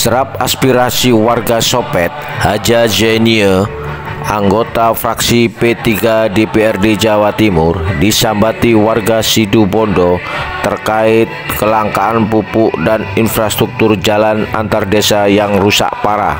Serap aspirasi warga Sopet, Haja Zenia, anggota fraksi P3 DPRD Jawa Timur, disambati warga Situbondo terkait kelangkaan pupuk dan infrastruktur jalan antar desa yang rusak parah.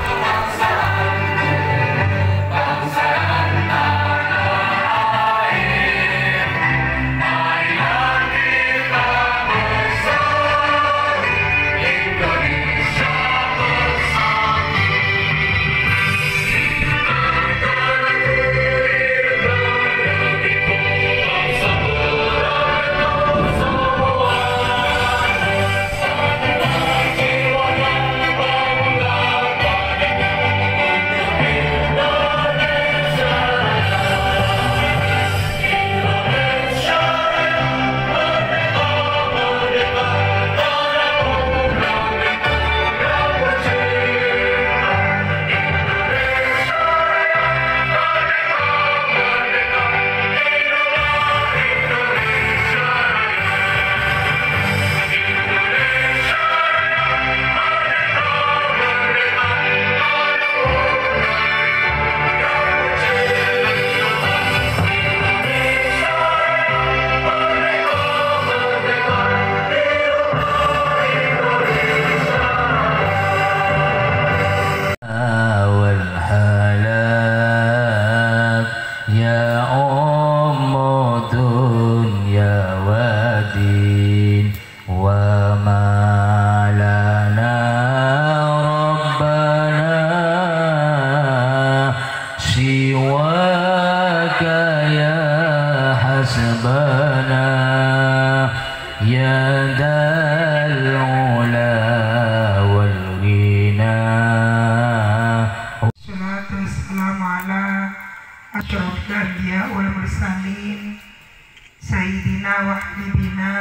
Sayyidina wa habibina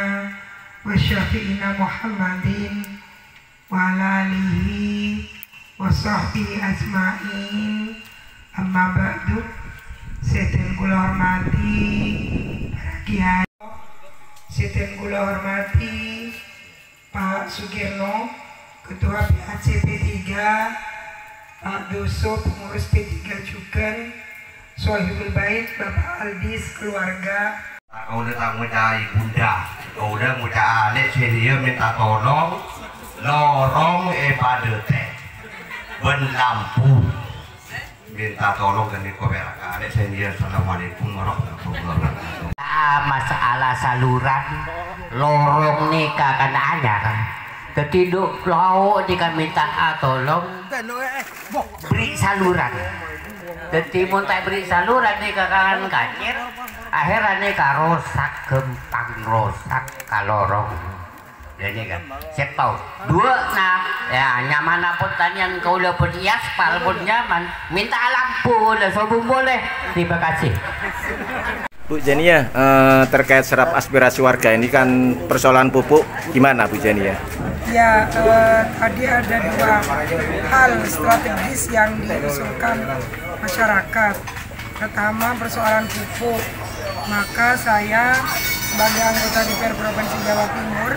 wa syafi'ina Muhammadin wa ala alihi wa sahbihi ajma'in. Amma ba'du. Seten kula hormati para kiai, seten kula hormati Pak Sugirno, Ketua PAC P3, Pak Doso, pengurus P3 juga, Sohibul Bait, Bapak Aldis, keluarga. Kau udah ngucap bunda, kau udah ngucap alek senior minta tolong, lorong padete, ben lampu, minta tolong ke niko berak alek senior. Assalamualaikum warahmatullahi wabarakatuh. Masalah saluran lorong nih kakak anyar, ketiduk lauk jika minta tolong beri saluran. Jadi muntai beri saluran nih kakangan kacir, akhirnya nih rusak, gempang rusak kalorong. Jadi kan, saya tahu. Dua, nah ya nyaman apa tanian kau udah pun aspal pun nyaman, minta lampu udah sobung boleh. Terima kasih. Bu Zenia, terkait serap aspirasi warga ini kan persoalan pupuk, gimana Bu Zenia? Ya, tadi ada dua hal strategis yang diusulkan masyarakat. Pertama, persoalan pupuk. Maka saya sebagai anggota DPR Provinsi Jawa Timur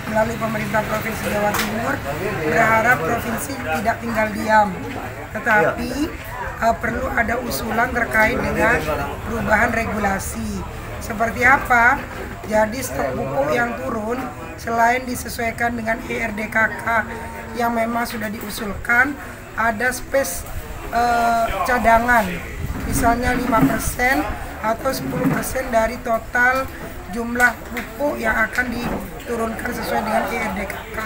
melalui pemerintah Provinsi Jawa Timur berharap provinsi tidak tinggal diam, tetapi perlu ada usulan terkait dengan perubahan regulasi. Seperti apa? Jadi stok pupuk yang turun selain disesuaikan dengan ERDKK yang memang sudah diusulkan, ada space cadangan, misalnya 5% atau 10% dari total jumlah pupuk yang akan diturunkan sesuai dengan ERDKK,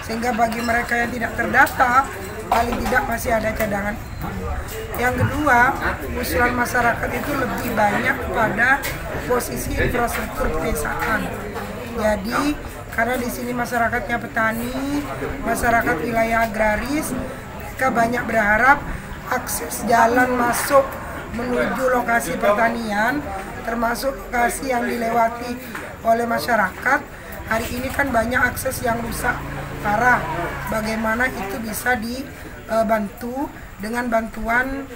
sehingga bagi mereka yang tidak terdata paling tidak masih ada cadangan itu. Yang kedua, usulan masyarakat itu lebih banyak pada posisi infrastruktur pedesaan. Jadi karena di sini masyarakatnya petani, masyarakat wilayah agraris, mereka banyak berharap akses jalan masuk menuju lokasi pertanian, termasuk lokasi yang dilewati oleh masyarakat. Hari ini kan banyak akses yang rusak parah. Bagaimana itu bisa dibantu dengan bantuan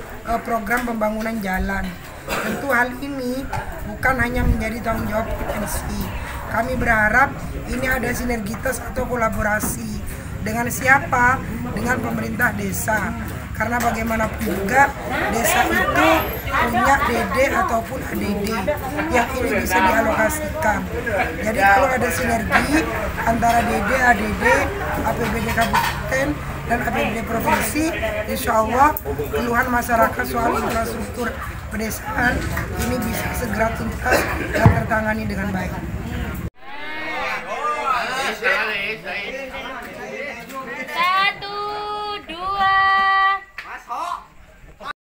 program pembangunan jalan. Tentu hal ini bukan hanya menjadi tanggung jawab provinsi. Kami berharap ini ada sinergitas atau kolaborasi Dengan siapa? Dengan pemerintah desa. Karena bagaimanapun juga desa itu punya DD ataupun ADD yang ini bisa dialokasikan. Jadi kalau ada sinergi antara DD, ADD, APBD Kabupaten dan APBD Provinsi, insya Allah keluhan masyarakat soal infrastruktur pedesaan ini bisa segera tuntas dan tertangani dengan baik.